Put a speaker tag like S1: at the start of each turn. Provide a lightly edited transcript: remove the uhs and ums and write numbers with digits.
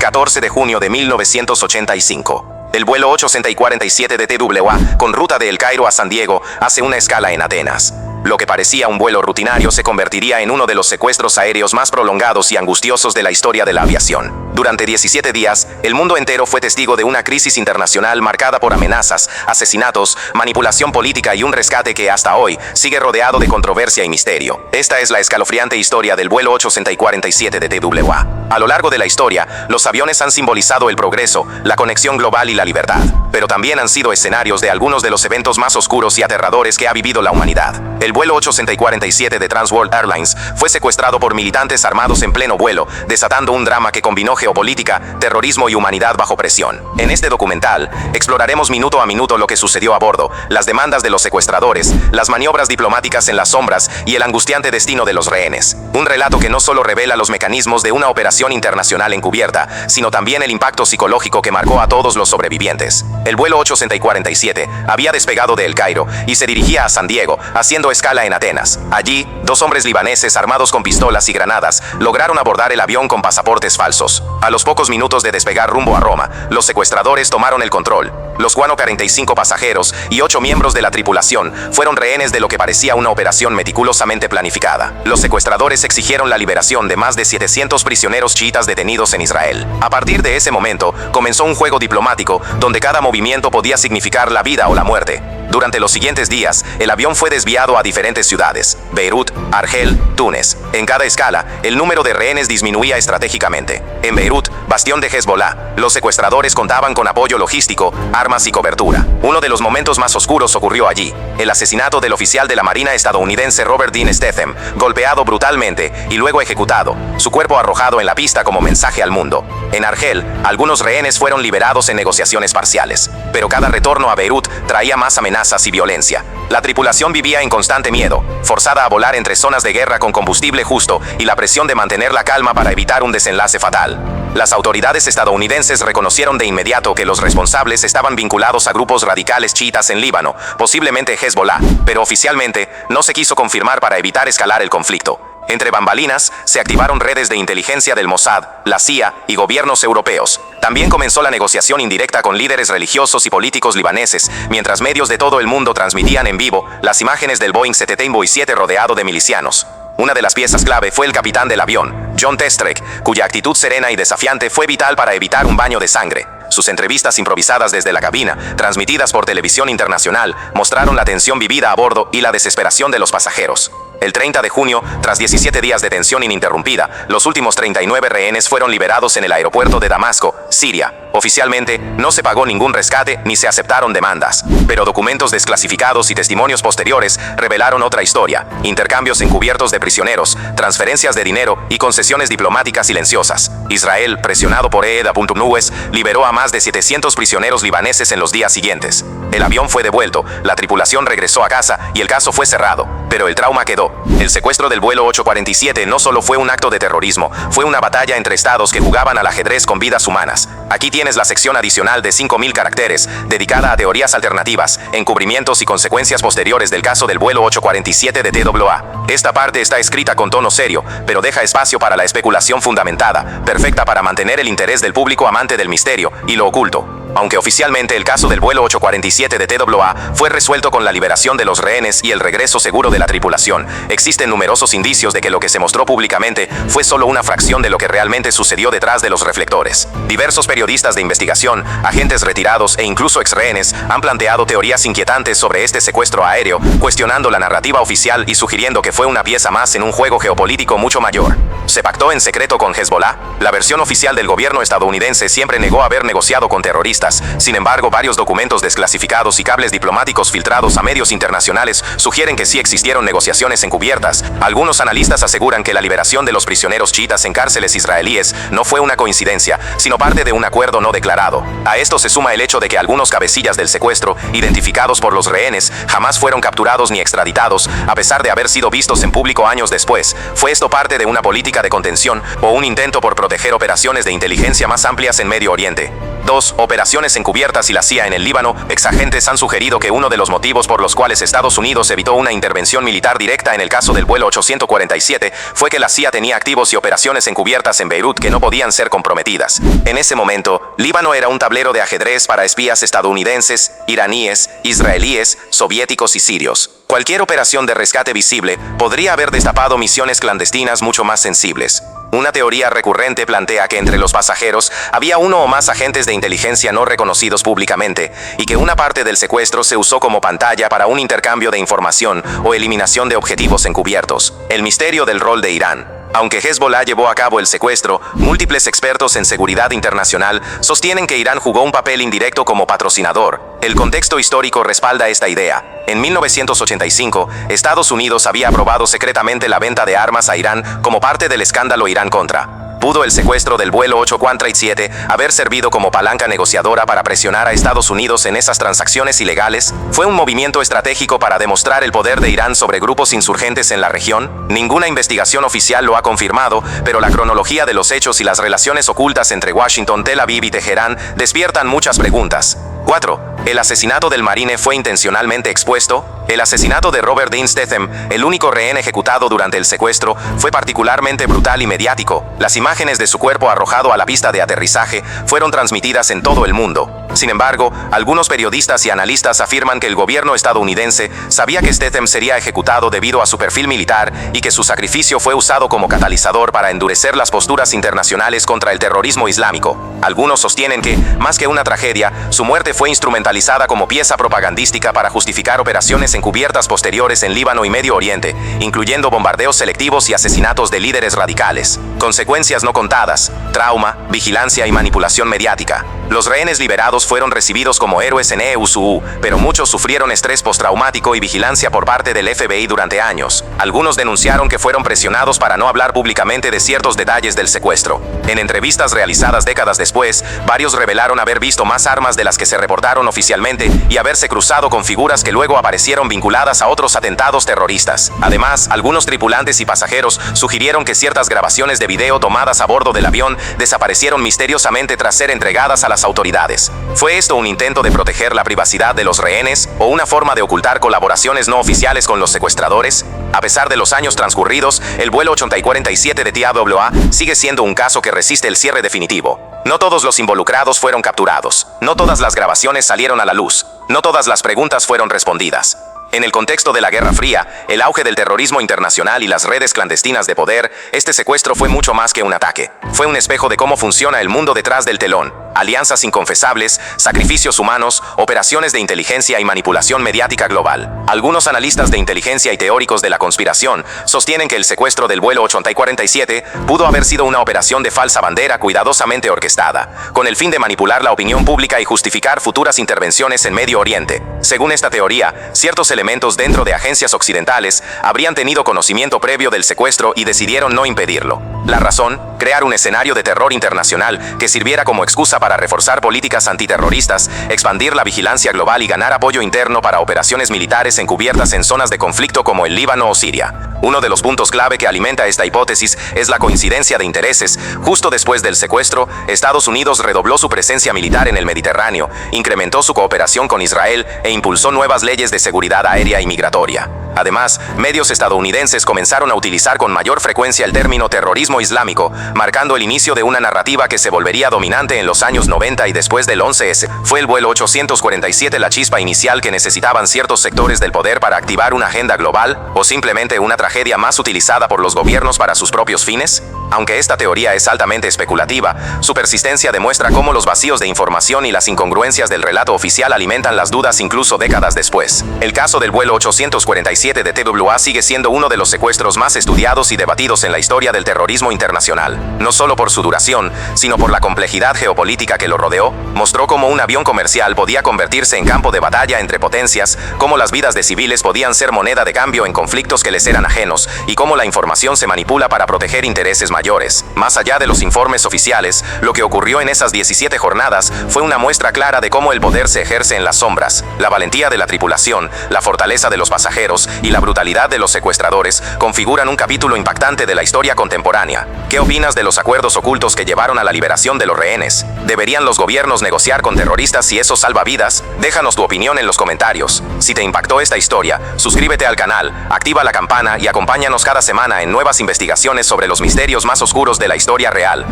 S1: 14 de junio de 1985. El vuelo 847 de TWA, con ruta de El Cairo a San Diego, hace una escala en Atenas. Lo que parecía un vuelo rutinario se convertiría en uno de los secuestros aéreos más prolongados y angustiosos de la historia de la aviación. Durante 17 días, el mundo entero fue testigo de una crisis internacional marcada por amenazas, asesinatos, manipulación política y un rescate que hasta hoy sigue rodeado de controversia y misterio. Esta es la escalofriante historia del vuelo 847 de TWA. A lo largo de la historia, los aviones han simbolizado el progreso, la conexión global y la libertad, pero también han sido escenarios de algunos de los eventos más oscuros y aterradores que ha vivido la humanidad. El vuelo 847 de Trans World Airlines fue secuestrado por militantes armados en pleno vuelo, desatando un drama que combinó geopolítica, terrorismo y humanidad bajo presión. En este documental, exploraremos minuto a minuto lo que sucedió a bordo, las demandas de los secuestradores, las maniobras diplomáticas en las sombras y el angustiante destino de los rehenes. Un relato que no solo revela los mecanismos de una operación internacional encubierta, sino también el impacto psicológico que marcó a todos los sobrevivientes. El vuelo 847 había despegado de El Cairo y se dirigía a San Diego, haciendo escala en Atenas. Allí, dos hombres libaneses armados con pistolas y granadas lograron abordar el avión con pasaportes falsos. A los pocos minutos de despegar rumbo a Roma, los secuestradores tomaron el control. Los 45 pasajeros y 8 miembros de la tripulación fueron rehenes de lo que parecía una operación meticulosamente planificada. Los secuestradores exigieron la liberación de más de 700 prisioneros chiitas detenidos en Israel. A partir de ese momento, comenzó un juego diplomático donde cada movimiento podía significar la vida o la muerte. Durante los siguientes días, el avión fue desviado a diferentes ciudades: Beirut, Argel, Túnez. En cada escala, el número de rehenes disminuía estratégicamente. En Beirut, bastión de Hezbollah, los secuestradores contaban con apoyo logístico, armas y cobertura. Uno de los momentos más oscuros ocurrió allí: el asesinato del oficial de la Marina estadounidense Robert Dean Stethem, golpeado brutalmente y luego ejecutado, su cuerpo arrojado en la pista como mensaje al mundo. En Argel, algunos rehenes fueron liberados en negociaciones parciales, pero cada retorno a Beirut traía más amenazas y violencia. La tripulación vivía en constante miedo, forzada a volar entre zonas de guerra con combustible justo y la presión de mantener la calma para evitar un desenlace fatal. Las autoridades estadounidenses reconocieron de inmediato que los responsables estaban vinculados a grupos radicales chiitas en Líbano, posiblemente Hezbollah, pero oficialmente no se quiso confirmar para evitar escalar el conflicto. Entre bambalinas, se activaron redes de inteligencia del Mossad, la CIA y gobiernos europeos. También comenzó la negociación indirecta con líderes religiosos y políticos libaneses, mientras medios de todo el mundo transmitían en vivo las imágenes del Boeing 737 rodeado de milicianos. Una de las piezas clave fue el capitán del avión, John Testrek, cuya actitud serena y desafiante fue vital para evitar un baño de sangre. Sus entrevistas improvisadas desde la cabina, transmitidas por televisión internacional, mostraron la tensión vivida a bordo y la desesperación de los pasajeros. El 30 de junio, tras 17 días de tensión ininterrumpida, los últimos 39 rehenes fueron liberados en el aeropuerto de Damasco, Siria. Oficialmente, no se pagó ningún rescate ni se aceptaron demandas, pero documentos desclasificados y testimonios posteriores revelaron otra historia: intercambios encubiertos de prisioneros, transferencias de dinero y concesiones diplomáticas silenciosas. Israel, presionado por EED.News, liberó a más de 700 prisioneros libaneses en los días siguientes. El avión fue devuelto, la tripulación regresó a casa y el caso fue cerrado, pero el trauma quedó. El secuestro del vuelo 847 no solo fue un acto de terrorismo, fue una batalla entre estados que jugaban al ajedrez con vidas humanas. Aquí tienes la sección adicional de 5.000 caracteres, dedicada a teorías alternativas, encubrimientos y consecuencias posteriores del caso del vuelo 847 de TWA. Esta parte está escrita con tono serio, pero deja espacio para la especulación fundamentada, perfecta para mantener el interés del público amante del misterio y lo oculto. Aunque oficialmente el caso del vuelo 847 de TWA fue resuelto con la liberación de los rehenes y el regreso seguro de la tripulación, existen numerosos indicios de que lo que se mostró públicamente fue solo una fracción de lo que realmente sucedió detrás de los reflectores. Diversos periodistas de investigación, agentes retirados e incluso exrehenes han planteado teorías inquietantes sobre este secuestro aéreo, cuestionando la narrativa oficial y sugiriendo que fue una pieza más en un juego geopolítico mucho mayor. ¿Se pactó en secreto con Hezbollah? La versión oficial del gobierno estadounidense siempre negó haber negociado con terroristas. Sin embargo, varios documentos desclasificados y cables diplomáticos filtrados a medios internacionales sugieren que sí existieron negociaciones encubiertas. Algunos analistas aseguran que la liberación de los prisioneros chiitas en cárceles israelíes no fue una coincidencia, sino parte de un acuerdo no declarado. A esto se suma el hecho de que algunos cabecillas del secuestro, identificados por los rehenes, jamás fueron capturados ni extraditados, a pesar de haber sido vistos en público años después. ¿Fue esto parte de una política de contención o un intento por proteger operaciones de inteligencia más amplias en Medio Oriente? 2. Operaciones encubiertas y la CIA en el Líbano. Exagentes han sugerido que uno de los motivos por los cuales Estados Unidos evitó una intervención militar directa en el caso del vuelo 847 fue que la CIA tenía activos y operaciones encubiertas en Beirut que no podían ser comprometidas. En ese momento, Líbano era un tablero de ajedrez para espías estadounidenses, iraníes, israelíes, soviéticos y sirios. Cualquier operación de rescate visible podría haber destapado misiones clandestinas mucho más sensibles. Una teoría recurrente plantea que entre los pasajeros había uno o más agentes de inteligencia no reconocidos públicamente y que una parte del secuestro se usó como pantalla para un intercambio de información o eliminación de objetivos encubiertos. El misterio del rol de Irán. Aunque Hezbollah llevó a cabo el secuestro, múltiples expertos en seguridad internacional sostienen que Irán jugó un papel indirecto como patrocinador. El contexto histórico respalda esta idea. En 1985, Estados Unidos había aprobado secretamente la venta de armas a Irán como parte del escándalo Irán-Contra. ¿Pudo el secuestro del vuelo 847 haber servido como palanca negociadora para presionar a Estados Unidos en esas transacciones ilegales? ¿Fue un movimiento estratégico para demostrar el poder de Irán sobre grupos insurgentes en la región? Ninguna investigación oficial lo ha confirmado, pero la cronología de los hechos y las relaciones ocultas entre Washington, Tel Aviv y Teherán despiertan muchas preguntas. 4. ¿El asesinato del marine fue intencionalmente expuesto? El asesinato de Robert Dean Stetham, el único rehén ejecutado durante el secuestro, fue particularmente brutal y mediático. Las imágenes de su cuerpo arrojado a la pista de aterrizaje fueron transmitidas en todo el mundo. Sin embargo, algunos periodistas y analistas afirman que el gobierno estadounidense sabía que Stetham sería ejecutado debido a su perfil militar y que su sacrificio fue usado como catalizador para endurecer las posturas internacionales contra el terrorismo islámico. Algunos sostienen que, más que una tragedia, su muerte fue instrumentalizada como pieza propagandística para justificar operaciones encubiertas posteriores en Líbano y Medio Oriente, incluyendo bombardeos selectivos y asesinatos de líderes radicales. Consecuencias no contadas, trauma, vigilancia y manipulación mediática. Los rehenes liberados fueron recibidos como héroes en EUSUU, pero muchos sufrieron estrés postraumático y vigilancia por parte del FBI durante años. Algunos denunciaron que fueron presionados para no hablar públicamente de ciertos detalles del secuestro. En entrevistas realizadas décadas después, varios revelaron haber visto más armas de las que se reportaron oficialmente y haberse cruzado con figuras que luego aparecieron vinculadas a otros atentados terroristas. Además, algunos tripulantes y pasajeros sugirieron que ciertas grabaciones de video tomadas a bordo del avión desaparecieron misteriosamente tras ser entregadas a las autoridades. ¿Fue esto un intento de proteger la privacidad de los rehenes o una forma de ocultar colaboraciones no oficiales con los secuestradores? A pesar de los años transcurridos, el vuelo 847 de TAWA sigue siendo un caso que resiste el cierre definitivo. No todos los involucrados fueron capturados. No todas las grabaciones salieron a la luz. No todas las preguntas fueron respondidas. En el contexto de la Guerra Fría, el auge del terrorismo internacional y las redes clandestinas de poder, este secuestro fue mucho más que un ataque. Fue un espejo de cómo funciona el mundo detrás del telón. Alianzas inconfesables, sacrificios humanos, operaciones de inteligencia y manipulación mediática global. Algunos analistas de inteligencia y teóricos de la conspiración sostienen que el secuestro del vuelo 847 pudo haber sido una operación de falsa bandera cuidadosamente orquestada, con el fin de manipular la opinión pública y justificar futuras intervenciones en Medio Oriente. Según esta teoría, ciertos elementos dentro de agencias occidentales habrían tenido conocimiento previo del secuestro y decidieron no impedirlo. La razón, crear un escenario de terror internacional que sirviera como excusa para reforzar políticas antiterroristas, expandir la vigilancia global y ganar apoyo interno para operaciones militares encubiertas en zonas de conflicto como el Líbano o Siria. Uno de los puntos clave que alimenta esta hipótesis es la coincidencia de intereses. Justo después del secuestro, Estados Unidos redobló su presencia militar en el Mediterráneo, incrementó su cooperación con Israel e impulsó nuevas leyes de seguridad aérea y migratoria. Además, medios estadounidenses comenzaron a utilizar con mayor frecuencia el término terrorismo islámico, marcando el inicio de una narrativa que se volvería dominante en los años 90 y después del 11S. ¿Fue el vuelo 847 la chispa inicial que necesitaban ciertos sectores del poder para activar una agenda global, o simplemente una tragedia más utilizada por los gobiernos para sus propios fines? Aunque esta teoría es altamente especulativa, su persistencia demuestra cómo los vacíos de información y las incongruencias del relato oficial alimentan las dudas incluso décadas después. El caso del vuelo 847 de TWA sigue siendo uno de los secuestros más estudiados y debatidos en la historia del terrorismo internacional. No solo por su duración, sino por la complejidad geopolítica que lo rodeó, mostró cómo un avión comercial podía convertirse en campo de batalla entre potencias, cómo las vidas de civiles podían ser moneda de cambio en conflictos que les eran ajenos, y cómo la información se manipula para proteger intereses mayores. Más allá de los informes oficiales, lo que ocurrió en esas 17 jornadas fue una muestra clara de cómo el poder se ejerce en las sombras. La valentía de la tripulación, la fortaleza de los pasajeros y la brutalidad de los secuestradores configuran un capítulo impactante de la historia contemporánea. ¿Qué opinas de los acuerdos ocultos que llevaron a la liberación de los rehenes? ¿Deberían los gobiernos negociar con terroristas si eso salva vidas? Déjanos tu opinión en los comentarios. Si te impactó esta historia, suscríbete al canal, activa la campana y acompáñanos cada semana en nuevas investigaciones sobre los misterios más oscuros de la historia real.